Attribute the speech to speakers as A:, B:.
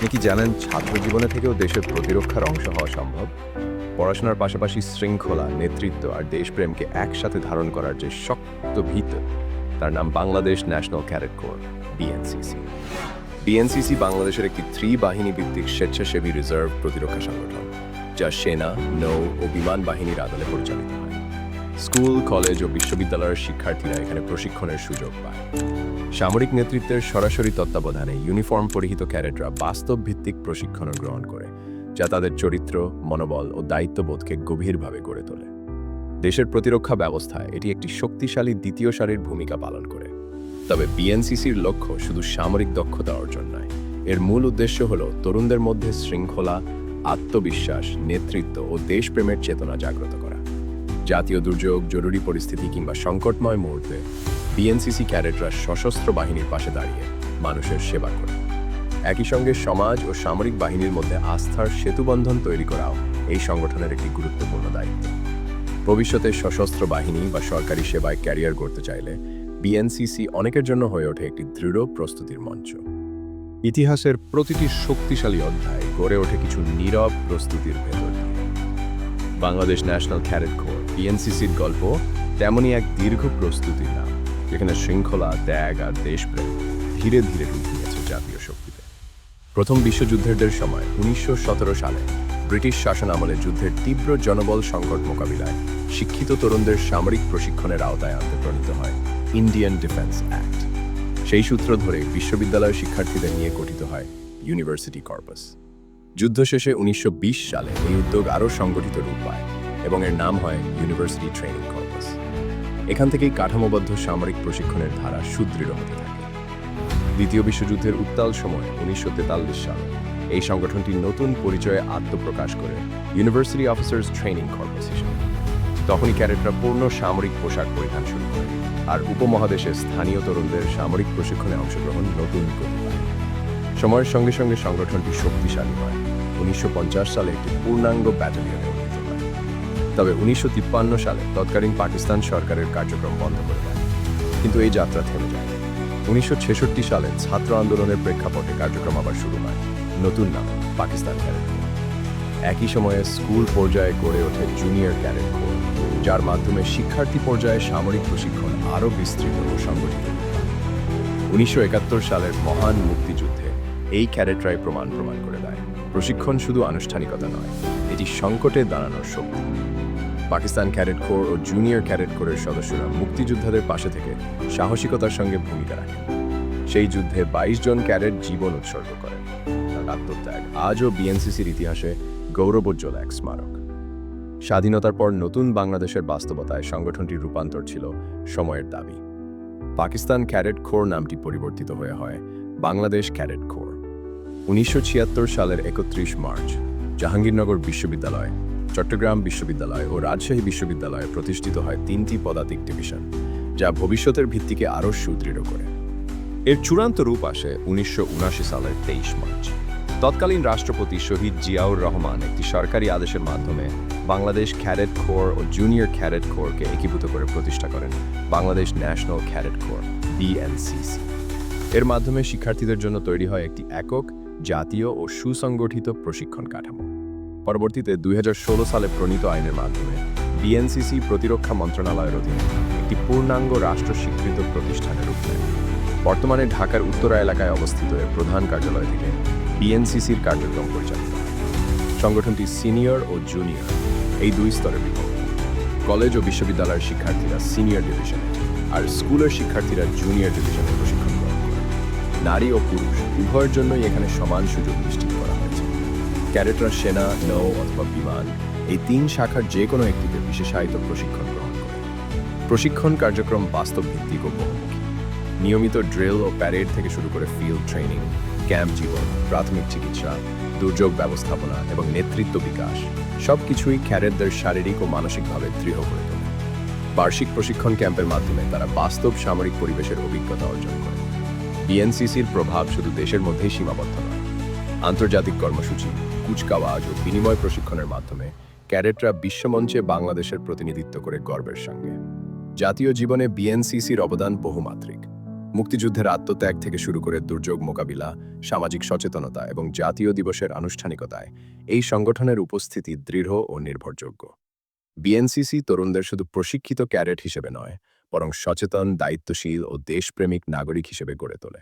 A: আপনি কি জানেন ছাত্র জীবনে থেকেও দেশের প্রতিরক্ষার অংশ হওয়া সম্ভব? পড়াশোনার পাশাপাশি শৃঙ্খলা, নেতৃত্ব আর দেশপ্রেমকে একসাথে ধারণ করার যে শক্ত ভিত, তার নাম Bangladesh national cadet corps, BNCC. BNCC বাংলাদেশের একটি বাহিনী ভিত্তিক স্বেচ্ছাসেবী রিজার্ভ প্রতিরক্ষা সংগঠন, যা সেনা, নৌ ও বিমান বাহিনীর আদলে পরিচালিত হয়। স্কুল, কলেজ ও বিশ্ববিদ্যালয়ের শিক্ষার্থীরা এখানে প্রশিক্ষণের সুযোগ পায়। সামরিক নেতৃত্বের সরাসরি তত্ত্বাবধানে ইউনিফর্ম পরিহিত ক্যাডেটরা বাস্তব ভিত্তিক প্রশিক্ষণ গ্রহণ করে, যা তাদের চরিত্র, মনোবল ও দায়িত্ববোধকে গভীরভাবে গড়ে তোলে। দেশের প্রতিরক্ষা ব্যবস্থায় এটি একটি শক্তিশালী দ্বিতীয় সারির ভূমিকা পালন করে। তবে বিএনসিসির লক্ষ্য শুধু সামরিক দক্ষতা অর্জন নয়, এর মূল উদ্দেশ্য হল তরুণদের মধ্যে শৃঙ্খলা, আত্মবিশ্বাস, নেতৃত্ব ও দেশপ্রেমের চেতনা জাগ্রত করা। জাতীয় দুর্যোগ, জরুরি পরিস্থিতি কিংবা সংকটময় মুহূর্তে বিএনসিসি ক্যাডেটরা সশস্ত্র বাহিনীর পাশে দাঁড়িয়ে মানুষের সেবা করে। একই সঙ্গে সমাজ ও সামরিক বাহিনীর মধ্যে আস্থার সেতুবন্ধন তৈরি করাও এই সংগঠনের একটি গুরুত্বপূর্ণ দায়িত্ব। ভবিষ্যতে সশস্ত্র বাহিনী বা সরকারি সেবায় ক্যারিয়ার করতে চাইলে বিএনসিসি অনেকের জন্য হয়ে ওঠে একটি দৃঢ় প্রস্তুতির মঞ্চ। ইতিহাসের প্রতিটি শক্তিশালী অধ্যায় গড়ে ওঠে কিছু নীরব প্রস্তুতির ভেতর দিয়ে। বাংলাদেশ ন্যাশনাল ক্যাডেট কোর, বিএনসিসির গল্প তেমনই এক দীর্ঘ প্রস্তুতির নাম, যেখানে শৃঙ্খলা, ত্যাগ আর দেশপ্রেম ধীরে ধীরে রূপ নিয়েছে জাতীয় শক্তিতে। প্রথম বিশ্বযুদ্ধের সময় 1917 সালে ব্রিটিশ শাসন আমলে যুদ্ধের তীব্র জনবল সংকট মোকাবিলায় শিক্ষিত তরুণদের সামরিক প্রশিক্ষণের আওতায় আনতে প্রণীত হয় ইন্ডিয়ান ডিফেন্স অ্যাক্ট। সেই সূত্র ধরে বিশ্ববিদ্যালয় শিক্ষার্থীদের নিয়ে গঠিত হয় ইউনিভার্সিটি কর্পাস। যুদ্ধ শেষে 1920 সালে এই উদ্যোগ আরও সংগঠিত রূপ পায় এবং এর নাম হয় ইউনিভার্সিটি ট্রেনিং কর্পাস। এখান থেকেই কাঠামোবদ্ধ সামরিক প্রশিক্ষণের ধারা সুদৃঢ় হতে থাকে। দ্বিতীয় বিশ্বযুদ্ধের উত্তাল সময়ে 1943 সালে এই সংগঠনটি নতুন পরিচয়ে আত্মপ্রকাশ করে ইউনিভার্সিটি অফিসার্স ট্রেনিং কর্পাস হিসেবে। তখনই ক্যাডেটরা পূর্ণ সামরিক পোশাক পরিধান শুরু করে, আর উপমহাদেশের স্থানীয় তরুণদের সামরিক প্রশিক্ষণে অংশগ্রহণ নতুন গতি পায়। সময়ের সঙ্গে সঙ্গে সংগঠনটি শক্তিশালী হয়। 1950 সালে একটি পূর্ণাঙ্গ ব্যাটালিয়নে উন্নীত হয়। তবে 1953 সালে তৎকালীন পাকিস্তান সরকারের কার্যক্রম বন্ধ করে দেয়। কিন্তু এই যাত্রা থেমে যায়। 1966 সালে ছাত্র আন্দোলনের প্রেক্ষাপটে কার্যক্রম আবার শুরু হয়, নতুন নাম পাকিস্তান ক্যাডেট কোর। একই সময়ে স্কুল পর্যায়ে গড়ে ওঠে জুনিয়র ক্যাডেট কোর, যার মাধ্যমে শিক্ষার্থী পর্যায়ে সামরিক প্রশিক্ষণ আরও বিস্তৃত ও সংগঠিত হয়। 1971 সালের মহান মুক্তিযুদ্ধে এই ক্যাডেটরাই প্রমাণ করে দেয় প্রশিক্ষণ শুধু আনুষ্ঠানিকতা নয়, এটি সংকটে দাঁড়ানোর শক্তি। পাকিস্তান ক্যাডেট কোর ও জুনিয়র ক্যাডেট কোরের সদস্যরা মুক্তিযোদ্ধাদের পাশে থেকে সাহসিকতার সঙ্গে ভূমিকা রাখেন। সেই যুদ্ধে 22 জন ক্যাডেট জীবন উৎসর্গ করেন। তার আত্মত্যাগ আজও বিএনসিসির ইতিহাসে গৌরবোজ্জ্বল এক স্মারক। স্বাধীনতার পর নতুন বাংলাদেশের বাস্তবতায় সংগঠনটির রূপান্তর ছিল সময়ের দাবি। পাকিস্তান ক্যাডেট কোর নামটি পরিবর্তিত হয়ে হয় বাংলাদেশ ক্যাডেট কোর। 1976 সালের 31 মার্চ জাহাঙ্গীরনগর বিশ্ববিদ্যালয়, চট্টগ্রাম বিশ্ববিদ্যালয় ও রাজশাহী বিশ্ববিদ্যালয়ে প্রতিষ্ঠিত হয় 3টি পদাতিক ডিভিশন, যা ভবিষ্যতের ভিত্তিকে আরও সুদৃঢ় করে। এর চূড়ান্ত রূপ আসে 1979 সালের 23 মার্চ। তৎকালীন রাষ্ট্রপতি শহীদ জিয়াউর রহমান একটি সরকারি আদেশের মাধ্যমে বাংলাদেশ ক্যাডেট কোর ও জুনিয়র ক্যাডেট কোরকে একীভূত করে প্রতিষ্ঠা করেন Bangladesh national cadet corps, BNCC. এর মাধ্যমে শিক্ষার্থীদের জন্য তৈরি হয় একটি একক, জাতীয় ও সুসংগঠিত প্রশিক্ষণ কাঠামো। পরবর্তীতে 2016 সালে প্রণীত আইনের মাধ্যমে বিএনসিসি প্রতিরক্ষা মন্ত্রণালয়ের অধীনে একটি পূর্ণাঙ্গ রাষ্ট্র স্বীকৃত প্রতিষ্ঠানের রূপ নেয়। বর্তমানে ঢাকার উত্তরা এলাকায় অবস্থিত এর প্রধান কার্যালয় থেকে বিএনসিসির কার্যক্রম পরিচালিত হয়। সংগঠনটি সিনিয়র ও জুনিয়র এই দুই স্তরে বিভক্ত। কলেজ ও বিশ্ববিদ্যালয়ের শিক্ষার্থীরা সিনিয়র ডিভিশনে আর স্কুলের শিক্ষার্থীরা জুনিয়র ডিভিশনে প্রশিক্ষণ গ্রহণ করে। নারী ও পুরুষ উভয়ের জন্যই এখানে সমান সুযোগ নিশ্চিত করা হয়েছে। ক্যাডেটরা সেনা, নৌ অথবা বিমান এই 3 শাখার যে কোনো একটিতে বিশেষায়িত প্রশিক্ষণ গ্রহণ করে। প্রশিক্ষণ কার্যক্রম বাস্তব ভিত্তিক ও বহুমুখী। নিয়মিত ড্রিল ও প্যারেড থেকে শুরু করে ফিল্ড ট্রেনিং, ক্যাম্প জীবন, প্রাথমিক চিকিৎসা, দুর্যোগ ব্যবস্থাপনা এবং নেতৃত্ব বিকাশ সবকিছুই ক্যাডেটদের শারীরিক ও মানসিকভাবে দৃঢ় করে তোলে। বার্ষিক প্রশিক্ষণ ক্যাম্পের মাধ্যমে তারা বাস্তব সামরিক পরিবেশের অভিজ্ঞতা অর্জন করে। বিএনসিসির প্রভাব শুধু দেশের মধ্যেই সীমাবদ্ধ নয়। আন্তর্জাতিক কর্মসূচি, কুচকাওয়াজ ও বিনিময় প্রশিক্ষণের মাধ্যমে ক্যাডেটরা বিশ্বমঞ্চে বাংলাদেশের প্রতিনিধিত্ব করে গর্বের সঙ্গে। জাতীয় জীবনে বিএনসিসির অবদান বহুমাত্রিক। মুক্তিযুদ্ধের আত্মত্যাগ থেকে শুরু করে দুর্যোগ মোকাবিলা, সামাজিক সচেতনতা এবং জাতীয় দিবসের আনুষ্ঠানিকতায় এই সংগঠনের উপস্থিতি দৃঢ় ও নির্ভরযোগ্য। বিএনসিসি তরুণদের শুধু প্রশিক্ষিত ক্যাডেট হিসেবে নয়, বরং সচেতন, দায়িত্বশীল ও দেশপ্রেমিক নাগরিক হিসেবে গড়ে তোলে।